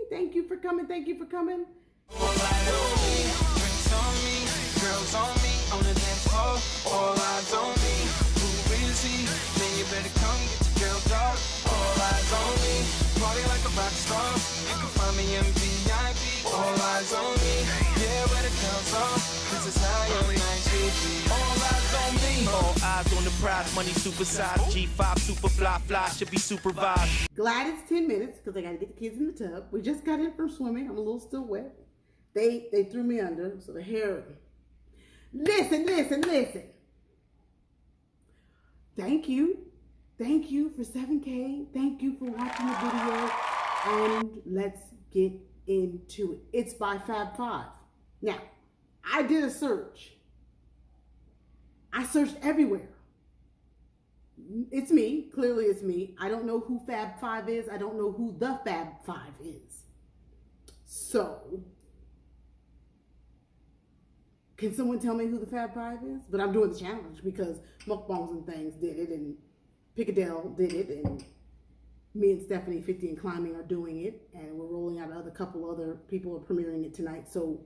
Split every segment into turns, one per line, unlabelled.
Thank you for coming. Thank you for coming.
All eyes on me, girls on me, on the dance floor. All eyes on me, who is he? Man, you better come get your girl dog. All eyes on me, party like a rock star. You can find me in VIP. All eyes on me, yeah, where the girls are. This is how your night should be. All eyes on me, all eyes on the prize. Money supersized, G5 super fly, should be supervised.
Glad it's 10 minutes because I got to get the kids in the tub. We just got in from swimming. I'm a little still wet. They threw me under, so the hair. Listen. Thank you for 7K. Thank you for watching the video, and let's get into it. It's by Fab5. Now, I did a search. I searched everywhere. It's me. Clearly, it's me. I don't know who Fab5 is. I don't know who the Fab5 is. So, can someone tell me who the Fab5 is? But I'm doing the challenge because Mukbangs and things did it, and Piccadell did it, and me and Stephanie 50 and Climbing are doing it, and we're rolling out a couple other people are premiering it tonight, so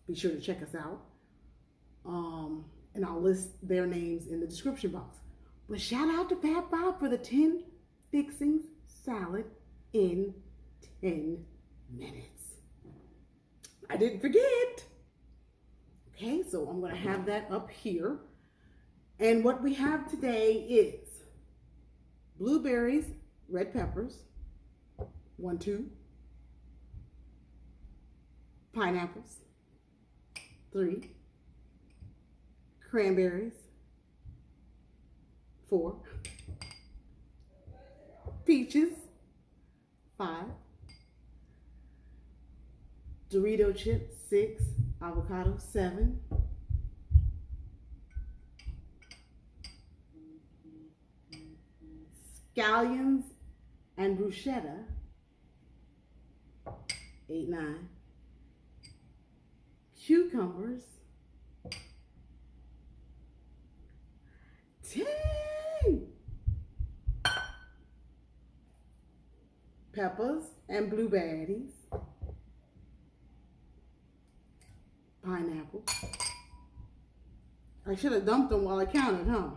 be sure to check us out. And I'll list their names in the description box. But shout out to Fab5 for the 10 fixings salad in 10 minutes. I didn't forget. Okay, so I'm going to have that up here. And what we have today is blueberries, red peppers, 1, 2, pineapples, 3, cranberries, 4, peaches, 5, Dorito chips, 6, avocado, 7, scallions and bruschetta, 8, 9, cucumbers, 10, peppers and blueberries, pineapple. I should have dumped them while I counted, huh?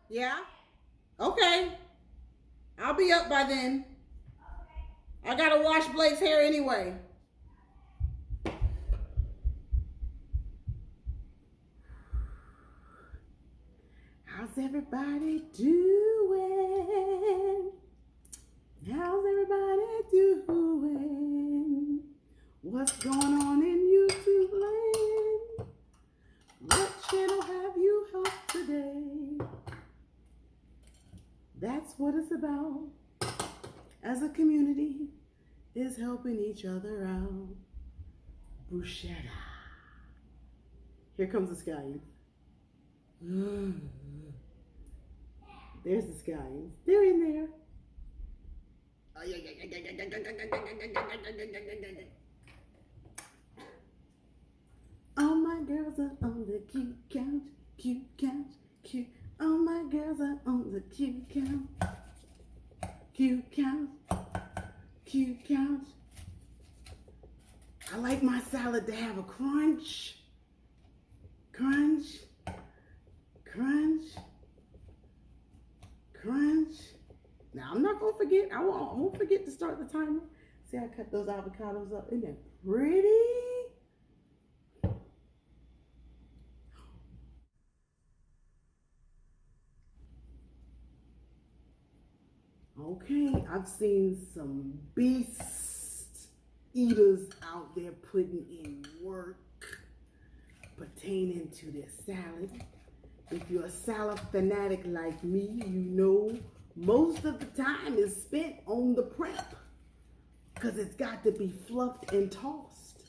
Yeah? Okay. I'll be up by then. I gotta wash Blake's hair anyway. How's everybody doing? How's everybody doing? What's going on in YouTube land? What channel have you helped today? That's what it's about. As a community, is helping each other out. Bruschetta. Here comes the scallions. There's the scallions. They're in there. All my girls are on the cute couch, cute. All my girls are on the cute couch, cute couch. I like my salad to have a crunch. Now I'm not gonna forget. I won't forget to start the timer. See, I cut those avocados up. Isn't that pretty? Okay, I've seen some beast eaters out there putting in work pertaining to their salad. If you're a salad fanatic like me, you know most of the time is spent on the prep because it's got to be fluffed and tossed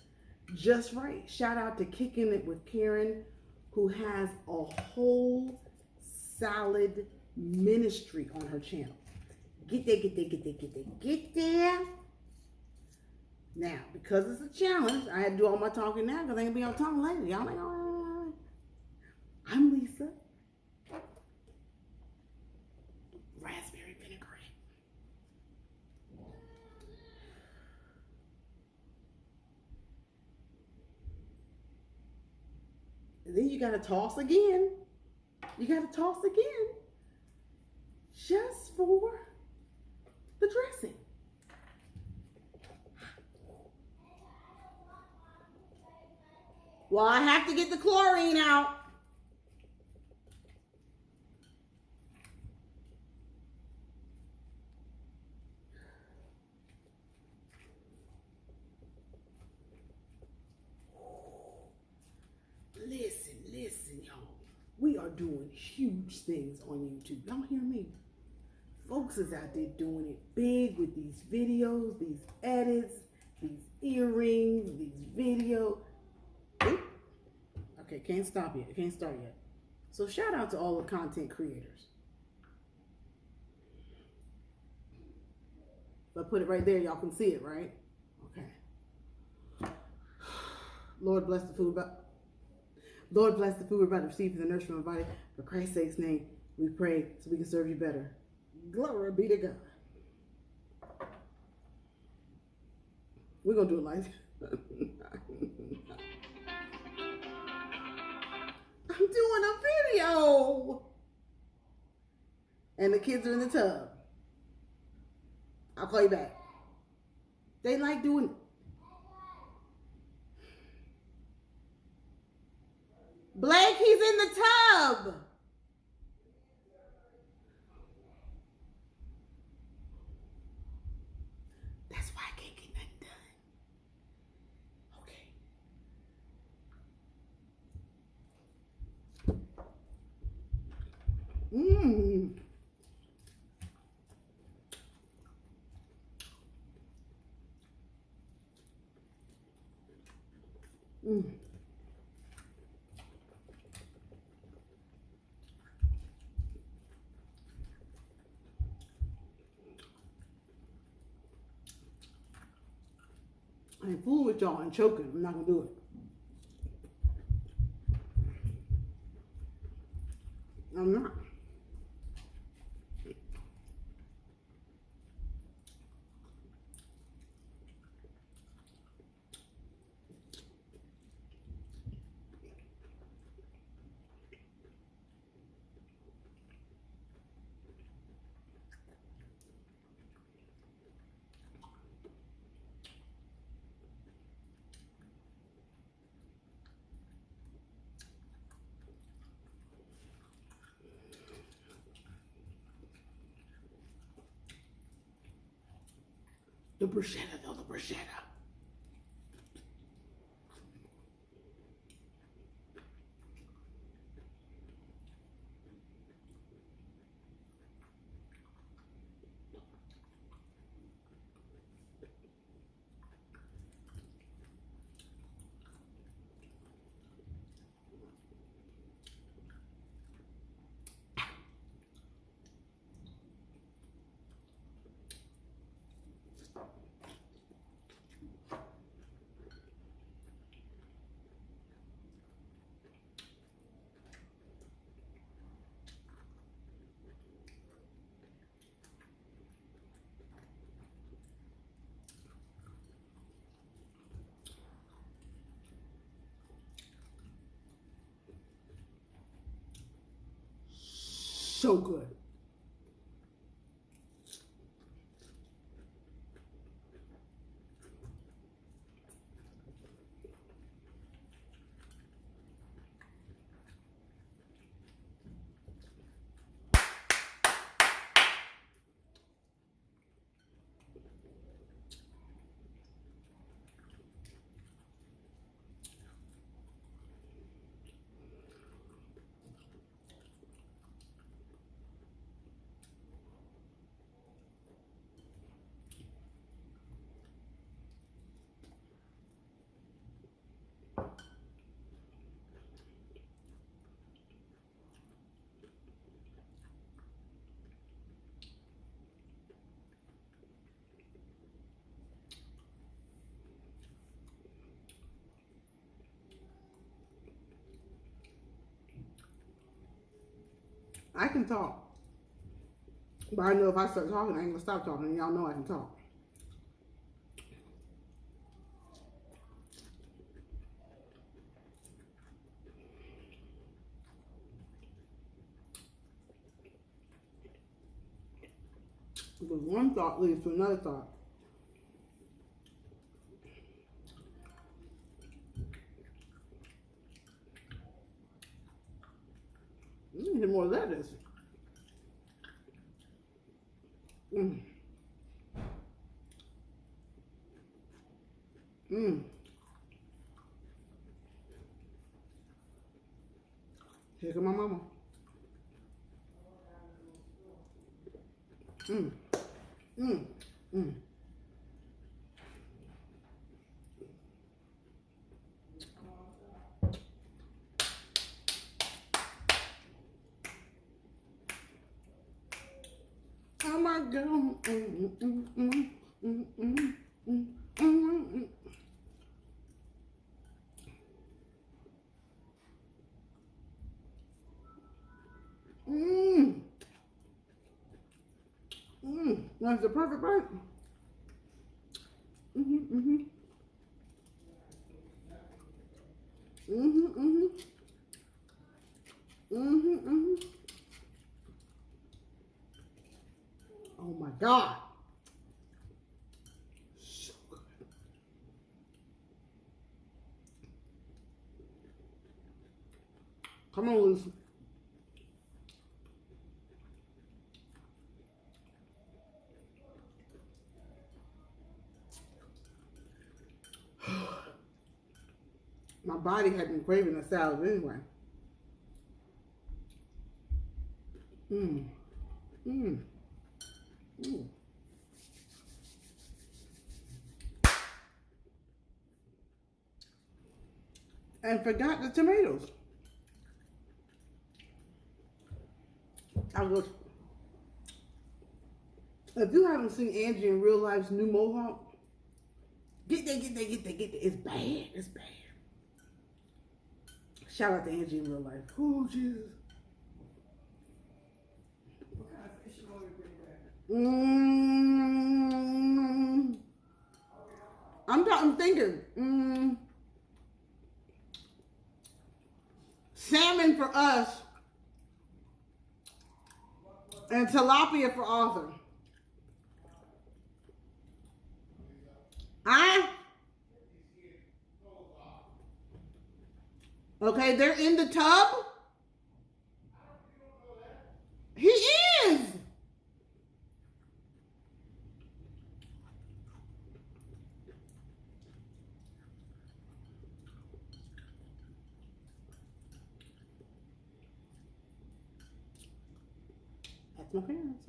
just right. Shout out to Kicking It with Karen, who has a whole salad ministry on her channel. Get there. Now, because it's a challenge, I had to do all my talking now because I ain't gonna be on talking later. Y'all like, oh, I'm Lisa. Raspberry vinaigrette. And then you gotta toss again. You gotta toss again. Just for the dressing. Well, I have to get the chlorine out. Listen, y'all. We are doing huge things on YouTube. Y'all hear me? Folks is out there doing it big with these videos, these edits, these earrings, these videos. Okay, can't stop yet. Can't start yet. So shout out to all the content creators. If I put it right there, y'all can see it, right? Okay. Lord bless the food. Lord bless the food we're about to receive from the nurse from our body. For Christ's sake's name, we pray so we can serve you better. Glory be to God. We're going to do it like this. I'm doing a video. And the kids are in the tub. I'll call you back. They like doing it. Blake, he's in the tub. That's why I can't get nothing done. Okay. I ain't fooling with y'all and choking. I'm not gonna do it. I'm not. The bruschetta, though, the bruschetta. So good. I can talk. But I know if I start talking, I ain't gonna stop talking. Y'all know I can talk. But one thought leads to another thought. Need more lettuce. Mmm. Mmm. Here come my mama. Mmm. Mmm. Mmm. Oh my God. That's the perfect bite. Oh my God. So good. Come on, Lucy. My body had been craving a salad anyway. Mmm. Mmm. Mmm. And forgot the tomatoes. I was, if you haven't seen Angie in real life's new mohawk, get there. It's bad. It's bad. Shout out to Angie in real life. Oh, Jesus.
What kind of fish oil you bring back?
I'm thinking. Salmon for us. And tilapia for Arthur. Okay, they're in the tub. He is. That's my parents.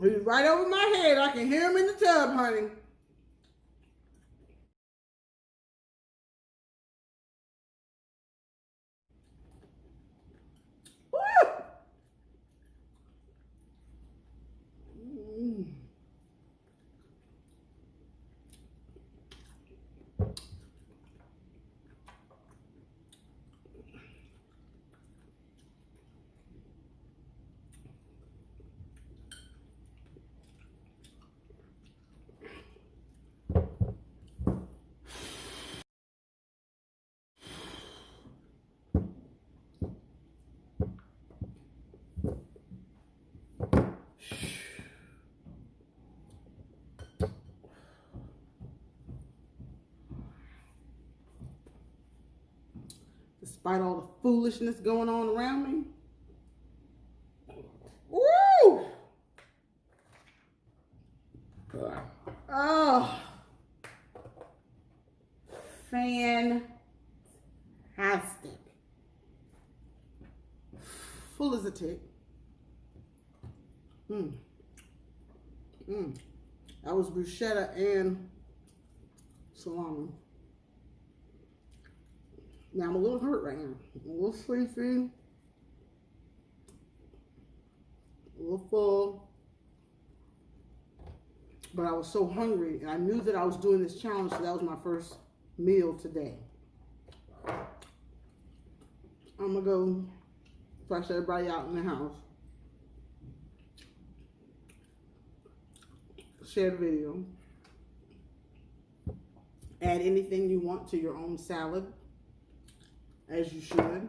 He's right over my head. I can hear him in the tub, honey. Woo! Despite all the foolishness going on around me. Woo! Oh. Fantastic. Full as a tick. That was bruschetta and salami. Now I'm a little hurt right now. A little sleepy. A little full. But I was so hungry, and I knew that I was doing this challenge, so that was my first meal today. I'm gonna go flush everybody out in the house. Share the video. Add anything you want to your own salad, as you should.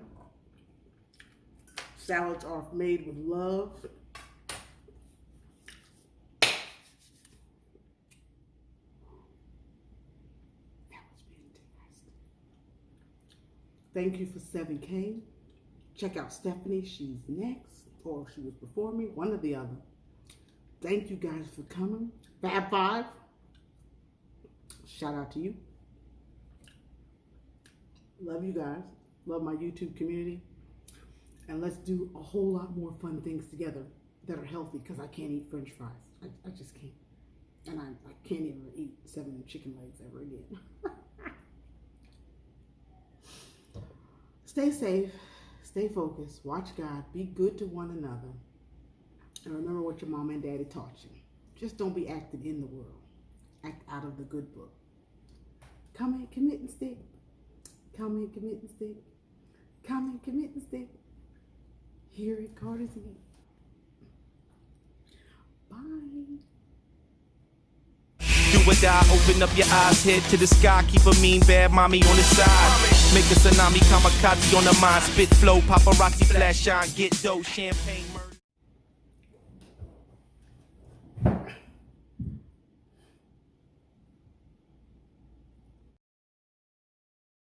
Salads are made with love. Thank you for 7K. Check out Stephanie. She's next, or she was before me, one or the other. Thank you guys for coming. Fab 5. Shout out to you. Love you guys. Love my YouTube community. And let's do a whole lot more fun things together that are healthy, because I can't eat French fries. I just can't. And I can't even eat 7 chicken legs ever again. Stay safe, stay focused, watch God, be good to one another, and remember what your mom and daddy taught you. Just don't be acting in the world. Act out of the good book. Come and commit and stick. Come and commit and stick. Come and commit and stick. Here at CarterEats. Bye.
Do or die, open up your eyes, head to the sky, keep a mean bad mommy on the side. Make a tsunami, kamikaze on the mind, spit flow, paparazzi, flash shine, get dough, champagne, murder.